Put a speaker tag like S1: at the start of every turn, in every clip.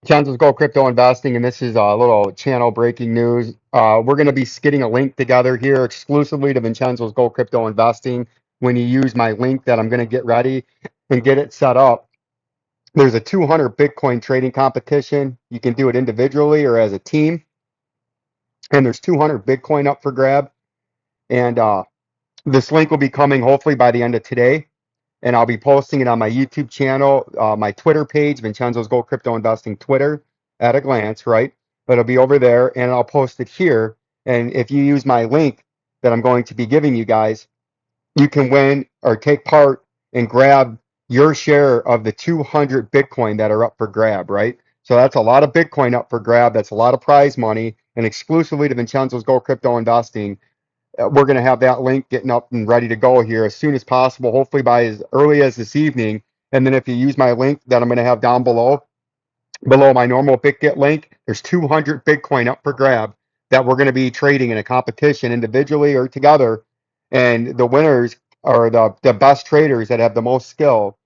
S1: Vincenzo's Gold Crypto Investing, and this is a little channel breaking news. We're going to be getting a link together here exclusively to Vincenzo's Gold Crypto Investing. When you use my link that I'm going to get ready and get it set up, there's a 200 Bitcoin trading competition. You can do it individually or as a team, and there's 200 Bitcoin up for grab. And this link will be coming hopefully by the end of today, and I'll be posting it on my YouTube channel, my Twitter page, Vincenzo's Gold Crypto Investing Twitter at a glance, right? But it'll be over there, and I'll post it here. And if you use my link that I'm going to be giving you guys, you can win or take part and grab your share of the 200 Bitcoin that are up for grab, right? So that's a lot of Bitcoin up for grab. That's a lot of prize money, and exclusively to Vincenzo's Gold Crypto Investing. We're going to have that link getting up and ready to go here as soon as possible, hopefully by as early as this evening. And then if you use my link that I'm going to have down below my normal Bitget link, there's 200 Bitcoin up for grab that we're going to be trading in a competition individually or together. And the winners are the best traders that have the most skill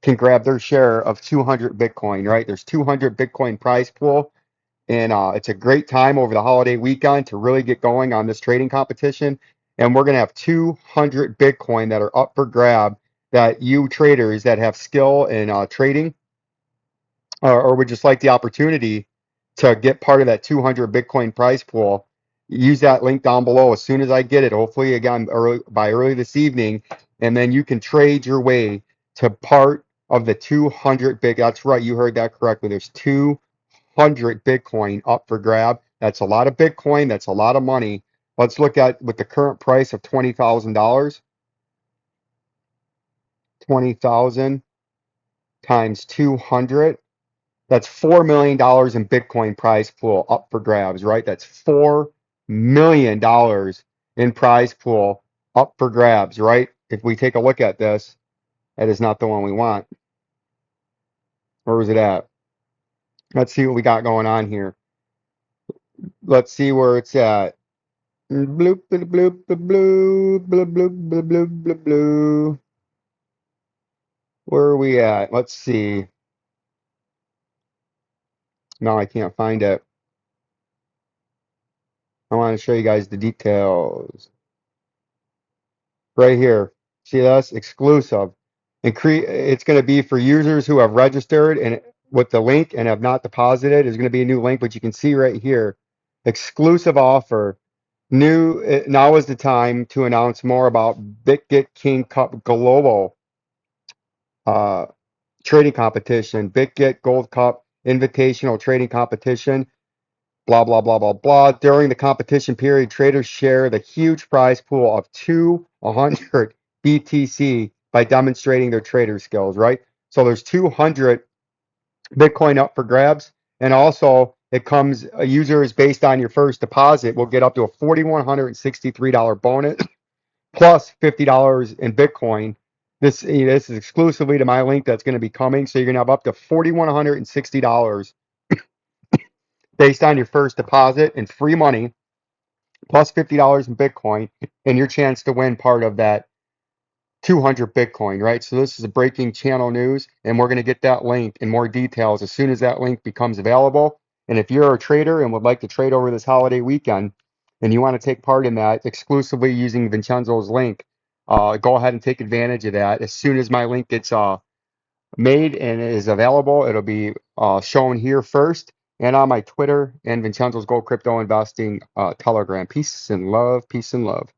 S1: can grab their share of 200 Bitcoin, right? There's 200 Bitcoin prize pool. And it's a great time over the holiday weekend to really get going on this trading competition. And we're going to have 200 Bitcoin that are up for grab that you traders that have skill in trading or would just like the opportunity to get part of that 200 Bitcoin prize pool, use that link down below as soon as I get it, hopefully again by early this evening. And then you can trade your way to part of the 200 big. That's right. You heard that correctly. There's 200 Bitcoin up for grab. That's a lot of Bitcoin. That's a lot of money. Let's look at with the current price of $20,000. 20,000 times 200. That's $4 million in Bitcoin prize pool up for grabs, right? That's $4 million in prize pool up for grabs, right? If we take a look at this, that is not the one we want. Where was it at? Let's see what we got going on here. Let's see where it's at. Bloop, bloop, bloop, bloop, bloop, bloop, bloop, bloop, bloop, bloop, bloop. Where are we at? Let's see. No, I can't find it. I want to show you guys the details. Right here. See this? Exclusive. And it's going to be for users who have registered and with the link and have not deposited. There's going to be a new link, but you can see right here. Exclusive offer. Now is the time to announce more about Bitget King Cup Global uh, trading competition, Bitget Gold Cup Invitational Trading Competition, blah, blah, blah, blah, blah. During the competition period, traders share the huge prize pool of 200 BTC by demonstrating their trader skills, right? So there's 200 Bitcoin up for grabs. And also, it comes, users based on your first deposit will get up to a $4,163 bonus plus $50 in Bitcoin. This is exclusively to my link that's going to be coming. So you're going to have up to $4,160 based on your first deposit and free money plus $50 in Bitcoin and your chance to win part of that 200 Bitcoin, right? So this is a breaking channel news, and we're going to get that link in more details as soon as that link becomes available. And if you're a trader and would like to trade over this holiday weekend and you want to take part in that exclusively using Vincenzo's link, go ahead and take advantage of that. As soon as my link gets made and is available, it'll be shown here first and on my Twitter and Vincenzo's Gold Crypto Investing Telegram. Peace and love. Peace and love.